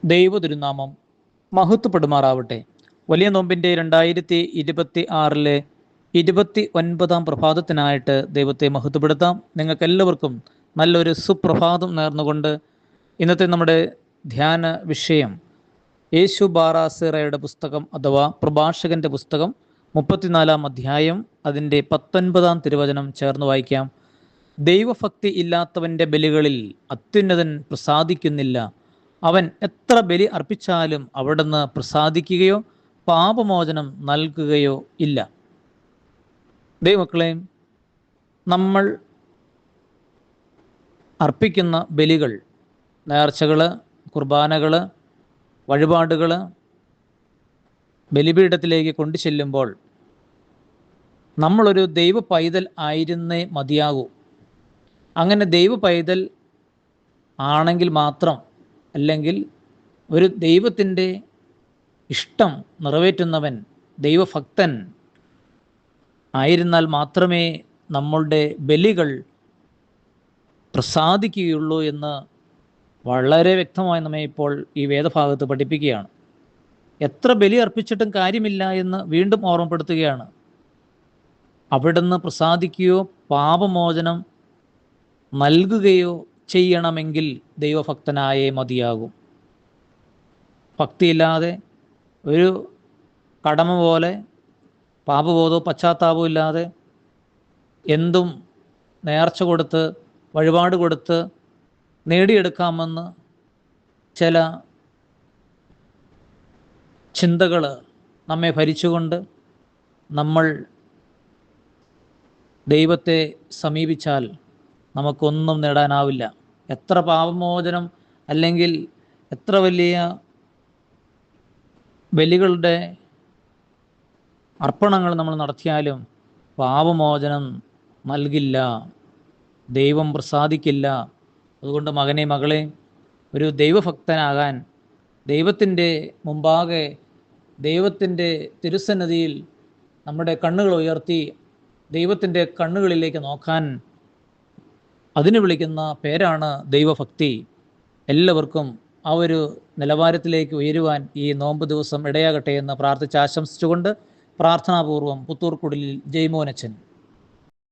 ദൈവ തിരുനാമം മഹത്വപ്പെടുമാറാവട്ടെ. വലിയ നോമ്പിൻ്റെ 2026 29 പ്രഭാതത്തിനായിട്ട് ദൈവത്തെ മഹത്വപ്പെടുത്താം. നിങ്ങൾക്കെല്ലാവർക്കും നല്ലൊരു സുപ്രഭാതം നേർന്നുകൊണ്ട് ഇന്നത്തെ നമ്മുടെ ധ്യാന വിഷയം യേശു ബാറാസിറയുടെ പുസ്തകം അഥവാ പ്രഭാഷകൻ്റെ പുസ്തകം 34 അധ്യായം അതിൻ്റെ 19 തിരുവചനം ചേർന്ന് വായിക്കാം. ദൈവഭക്തി ഇല്ലാത്തവൻ്റെ ബലികളിൽ അത്യുന്നതൻ പ്രസാദിക്കുന്നില്ല. അവൻ എത്ര ബലി അർപ്പിച്ചാലും അവിടുന്ന് പ്രസാദിക്കുകയോ പാപമോചനം നൽകുകയോ ഇല്ല. ദൈവമക്കളെ, നമ്മൾ അർപ്പിക്കുന്ന ബലികൾ, നേർച്ചകൾ, കുർബാനകൾ, വഴിപാടുകൾ ബലിപീഠത്തിലേക്ക് കൊണ്ടു ചെല്ലുമ്പോൾ നമ്മളൊരു ദൈവ പൈതൽ ആയിരുന്നേ മതിയാകൂ. അങ്ങനെ ദൈവ പൈതൽ ആണെങ്കിൽ മാത്രം, അല്ലെങ്കിൽ ഒരു ദൈവത്തിൻ്റെ ഇഷ്ടം നിറവേറ്റുന്നവൻ, ദൈവഭക്തൻ ആയിരുന്നാൽ മാത്രമേ നമ്മളുടെ ബലികൾ പ്രസാദിക്കുകയുള്ളൂ എന്ന് വളരെ വ്യക്തമായി നമ്മെ ഇപ്പോൾ ഈ വേദഭാഗത്ത് പഠിപ്പിക്കുകയാണ്. എത്ര ബലി അർപ്പിച്ചിട്ടും കാര്യമില്ല എന്ന് വീണ്ടും ഓർമ്മപ്പെടുത്തുകയാണ്. അവിടുന്ന് പ്രസാദിക്കുകയോ പാപമോചനം നൽകുകയോ ചെയ്യണമെങ്കിൽ ദൈവഭക്തനായേ മതിയാകും. ഭക്തിയില്ലാതെ, ഒരു കടമ പോലെ, പാപബോധവും പശ്ചാത്താപവും ഇല്ലാതെ എന്തും നേർച്ച കൊടുത്ത് വഴിപാട് കൊടുത്ത് നേടിയെടുക്കാമെന്ന് ചില ചിന്തകൾ നമ്മെ ഭരിച്ചുകൊണ്ട് നമ്മൾ ദൈവത്തെ സമീപിച്ചാൽ നമുക്കൊന്നും നേടാനാവില്ല. എത്ര പാപമോചനം അല്ലെങ്കിൽ എത്ര വലിയ ബലികളുടെ അർപ്പണങ്ങൾ നമ്മൾ നടത്തിയാലും പാപമോചനം നൽകില്ല, ദൈവം പ്രസാദിക്കില്ല. അതുകൊണ്ട് മകനെ, മകളെ, ഒരു ദൈവഭക്തനാകാൻ ദൈവത്തിൻ്റെ മുമ്പാകെ, ദൈവത്തിൻ്റെ തിരുസന്നിധിയിൽ നമ്മുടെ കണ്ണുകൾ ഉയർത്തി ദൈവത്തിൻ്റെ കണ്ണുകളിലേക്ക് നോക്കാൻ, അതിന് വിളിക്കുന്ന പേരാണ് ദൈവഭക്തി. എല്ലാവർക്കും ആ ഒരു നിലവാരത്തിലേക്ക് ഉയരുവാൻ ഈ നോമ്പ് ദിവസം ഇടയാകട്ടെ എന്ന് പ്രാർത്ഥിച്ച് ആശംസിച്ചുകൊണ്ട് പ്രാർത്ഥനാപൂർവം പുത്തൂർക്കുടലിൽ ജയ്മോനച്ചൻ.